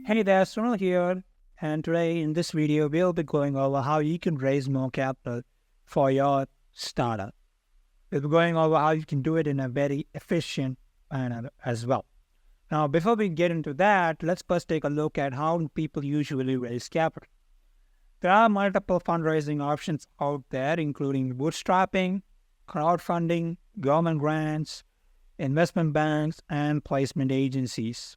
Hey there, Sunil here, and today in this video, we'll be going over how you can raise more capital for your startup. We'll be going over how you can do it in a very efficient manner as well. Now, before we get into that, let's first take a look at how people usually raise capital. There are multiple fundraising options out there, including bootstrapping, crowdfunding, government grants, investment banks, and placement agencies.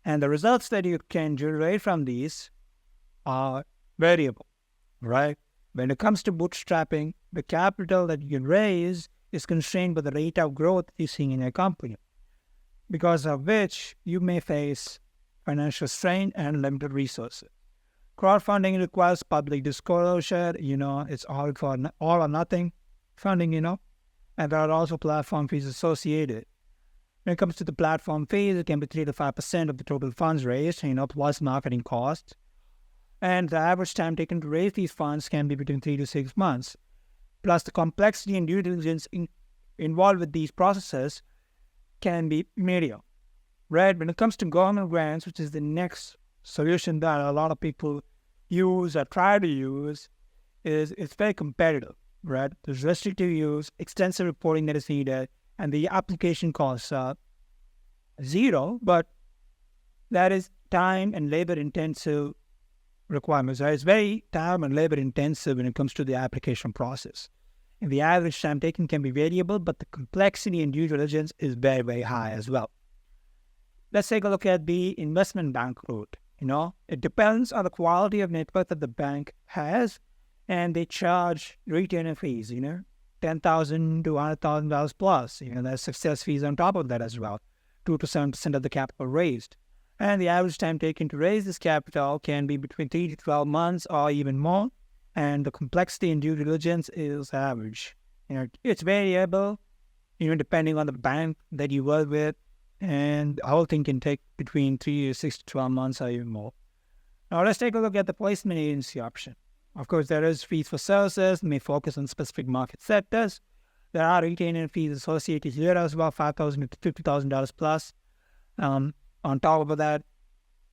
And the results that you can generate from these are variable, right? When it comes to bootstrapping, the capital that you can raise is constrained by the rate of growth you're seeing in your company, because of which you may face financial strain and limited resources. Crowdfunding requires public disclosure, it's all or nothing funding, and there are also platform fees associated. When it comes to the platform fees, it can be 3 to 5% of the total funds raised, plus marketing costs. And the average time taken to raise these funds can be between 3 to 6 months. Plus, the complexity and due diligence involved with these processes can be medium. Right? When it comes to government grants, which is the next solution that a lot of people use or try to use, it's very competitive. Right? There's restrictive use, extensive reporting that is needed, and the application costs are zero, but that is time and labor intensive requirements. It's very time and labor intensive when it comes to the application process. And the average time taken can be variable, but the complexity and due diligence is very, very high as well. Let's take a look at the investment bank route. It depends on the quality of network that the bank has, and they charge retainer fees, $10,000 to $100,000 plus. There's success fees on top of that as well, 2 to 7% of the capital raised. And the average time taken to raise this capital can be between 3 to 12 months or even more. And the complexity and due diligence is average. It's variable, depending on the bank that you work with. And the whole thing can take between 3 to 6 to 12 months or even more. Now let's take a look at the placement agency option. Of course, there is fees for services, may focus on specific market sectors. There are retainer fees associated here as well, $5,000 to $50,000 plus. On top of that,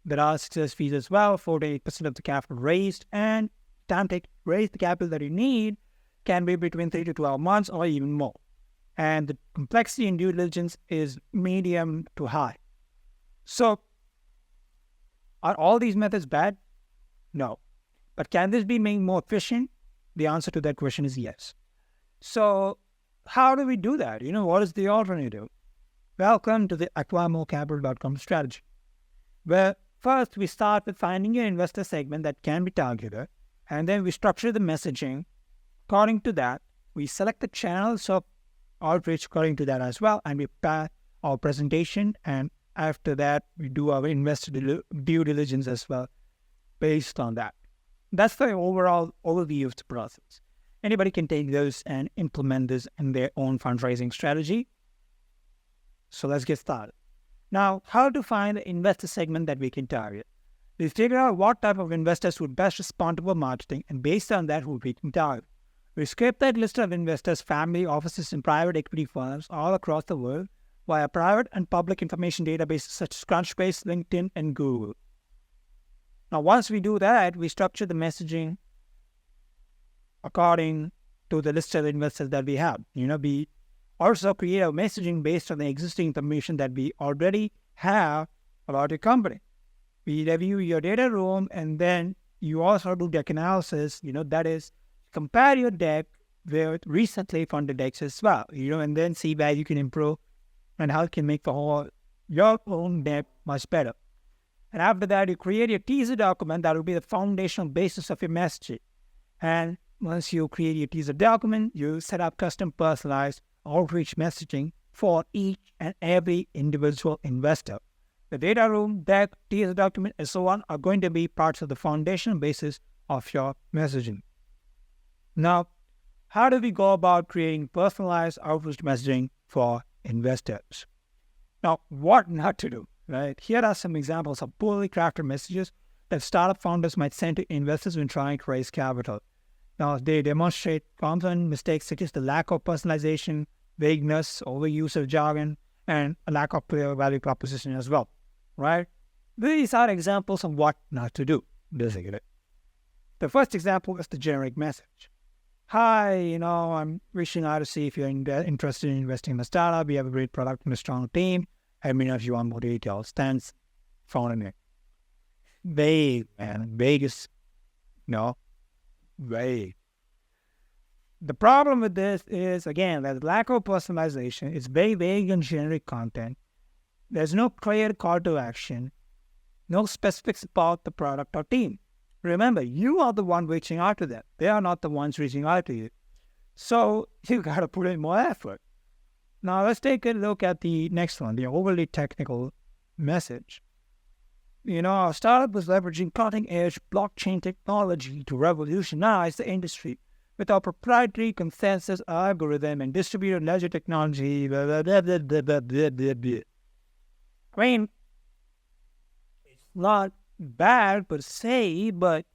there are success fees as well, 4 to 8% of the capital raised, and time to raise the capital that you need can be between 3 to 12 months or even more. And the complexity in due diligence is medium to high. So, are all these methods bad? No. But can this be made more efficient? The answer to that question is yes. So how do we do that? What is the alternative? Welcome to the acquiremorecapital.com strategy, where first we start with finding an investor segment that can be targeted, and then we structure the messaging according to that. We select the channels of outreach according to that as well, and we prepare our presentation, and after that, we do our investor due diligence as well based on that. That's the overall overview of the process. Anybody can take those and implement this in their own fundraising strategy. So let's get started. Now, how to find the investor segment that we can target? We figure out what type of investors would best respond to our marketing, and based on that, who we can target. We scrape that list of investors, family offices, and private equity firms all across the world via private and public information databases such as Crunchbase, LinkedIn, and Google. Now, once we do that, we structure the messaging according to the list of investors that we have. We also create a messaging based on the existing information that we already have about your company. We review your data room, and then you also do deck analysis, that is, compare your deck with recently funded decks as well, and then see where you can improve and how you can make your own deck much better. And after that, you create your teaser document that will be the foundational basis of your messaging. And once you create your teaser document, you set up custom personalized outreach messaging for each and every individual investor. The data room, deck, teaser document, and so on are going to be parts of the foundational basis of your messaging. Now, how do we go about creating personalized outreach messaging for investors? Now, what not to do, right? Here are some examples of poorly crafted messages that startup founders might send to investors when trying to raise capital. Now, they demonstrate common mistakes such as the lack of personalization, vagueness, overuse of jargon, and a lack of clear value proposition as well, right? These are examples of what not to do, basically. The first example is the generic message. Hi, I'm reaching out to see if you're interested in investing in a startup. We have a great product and a strong team. Let me know if you want more details. Thanks, phone me. Vague, man. Vague is, vague. The problem with this is, again, there's lack of personalization. It's very vague and generic content. There's no clear call to action. No specifics about the product or team. Remember, you are the one reaching out to them. They are not the ones reaching out to you. So you got to put in more effort. Now let's take a look at the next one, the overly technical message. Our startup was leveraging cutting-edge blockchain technology to revolutionize the industry with our proprietary consensus algorithm and distributed ledger technology. Blah, blah, blah, blah, blah, blah, blah, blah, blah. I mean, it's not bad per se, but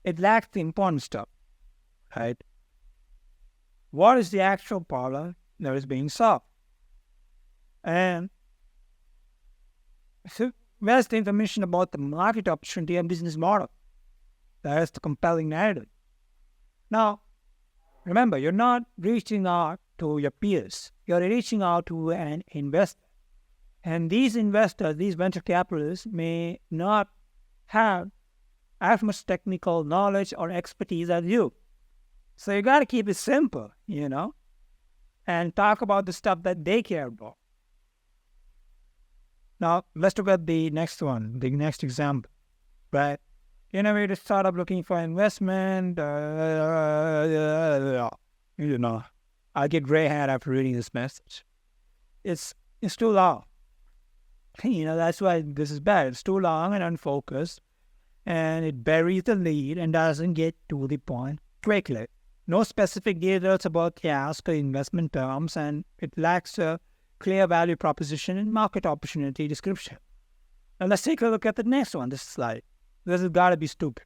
it lacks the important stuff, right? What is the actual problem that is being solved? And so where's the information about the market opportunity and business model? That is the compelling narrative. Now, remember, you're not reaching out to your peers. You're reaching out to an investor. And these investors, these venture capitalists, may not have as much technical knowledge or expertise as you. So you got to keep it simple, and talk about the stuff that they care about. Now, let's look at the next one, the next example, right? Innovative startup looking for investment. I get gray hair after reading this message. It's too long. That's why this is bad. It's too long and unfocused, and it buries the lead and doesn't get to the point quickly. No specific details about the ask or investment terms, and it lacks a clear value proposition and market opportunity description. Now let's take a look at the next one, this slide. This has got to be stupid.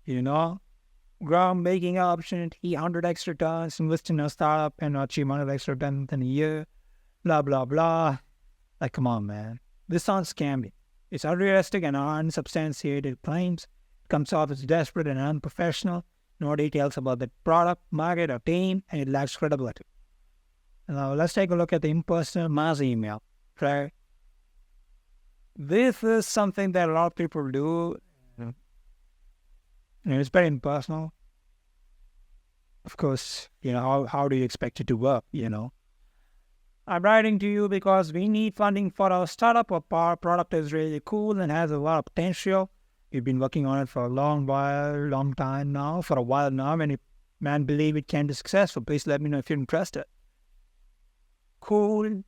Groundbreaking opportunity, 100x returns, invest in a startup and achieve 100x returns in a year, blah, blah, blah. Like, come on, man. This sounds scammy. It's unrealistic and unsubstantiated claims. It comes off as desperate and unprofessional. No details about the product, market, or team, and it lacks credibility. Now, let's take a look at the impersonal mass email. Right? This is something that a lot of people do. It's very impersonal. Of course, how do you expect it to work, I'm writing to you because we need funding for our startup. Our product is really cool and has a lot of potential. We've been working on it for a long time now, and man believe it can be successful. Please let me know if you're interested. Cool,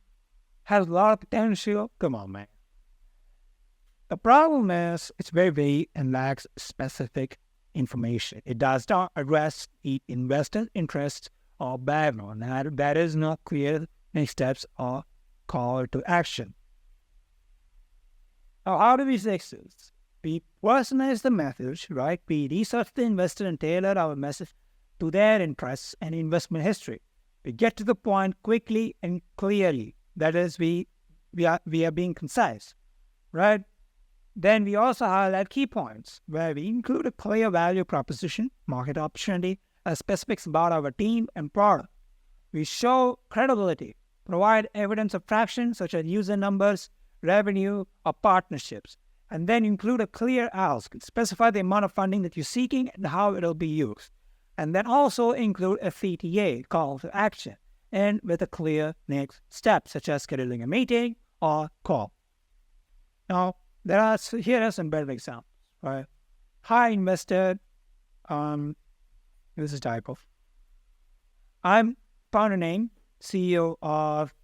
has a lot of potential. Come on, man. The problem is it's very vague and lacks specific information. It does not address the investor's interests or background. That is not clear. Next steps are call to action. Now, how do we fix this? We personalize the message, right? We research the investor and tailor our message to their interests and investment history. We get to the point quickly and clearly. That is, we are being concise, right? Then we also highlight key points where we include a clear value proposition, market opportunity, and specifics about our team and product. We show credibility, provide evidence of traction such as user numbers, revenue, or partnerships, and then include a clear ask, specify the amount of funding that you're seeking and how it will be used. And then also include a CTA, call to action, and with a clear next step, such as scheduling a meeting or call. Now, here are some better examples. Right? Hi, investor. This is typo. I'm founder name, CEO of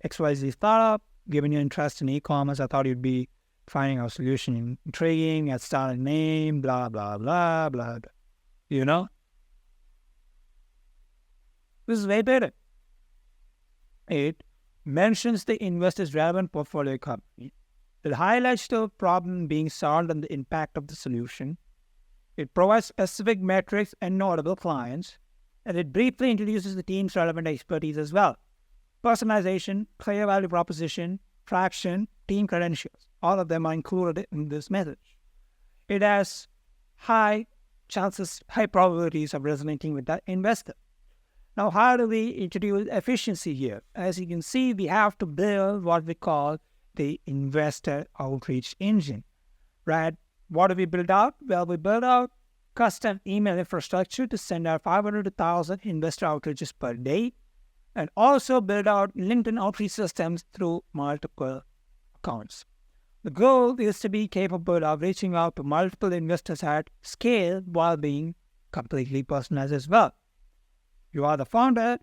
XYZ startup. Given your interest in e-commerce, I thought you'd be finding our solution intriguing. At startup name, blah, blah, blah, blah, blah. This is way better. It mentions the investor's relevant portfolio company. It highlights the problem being solved and the impact of the solution. It provides specific metrics and notable clients. And it briefly introduces the team's relevant expertise as well. Personalization, clear value proposition, traction, team credentials. all of them are included in this message. It has high chances, high probabilities of resonating with that investor. Now, how do we introduce efficiency here? As you can see, we have to build what we call the investor outreach engine, right? What do we build out? Well, we build out custom email infrastructure to send out 500 to 1,000 investor outreaches per day, and also build out LinkedIn outreach systems through multiple accounts. The goal is to be capable of reaching out to multiple investors at scale while being completely personalized as well. You are the founder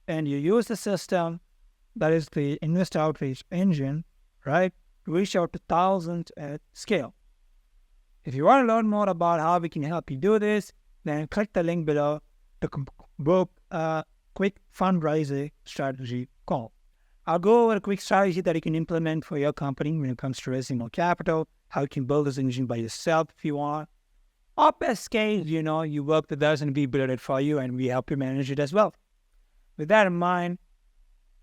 and you use the system that is the investor outreach engine, right, to reach out to thousands at scale. If you want to learn more about how we can help you do this, then click the link below to book a quick fundraising strategy call. I'll go over a quick strategy that you can implement for your company when it comes to raising more capital, how you can build this engine by yourself if you want. Or best case, you work with us and we build it for you and we help you manage it as well. With that in mind,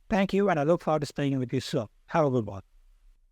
thank you and I look forward to staying with you soon. Have a good one.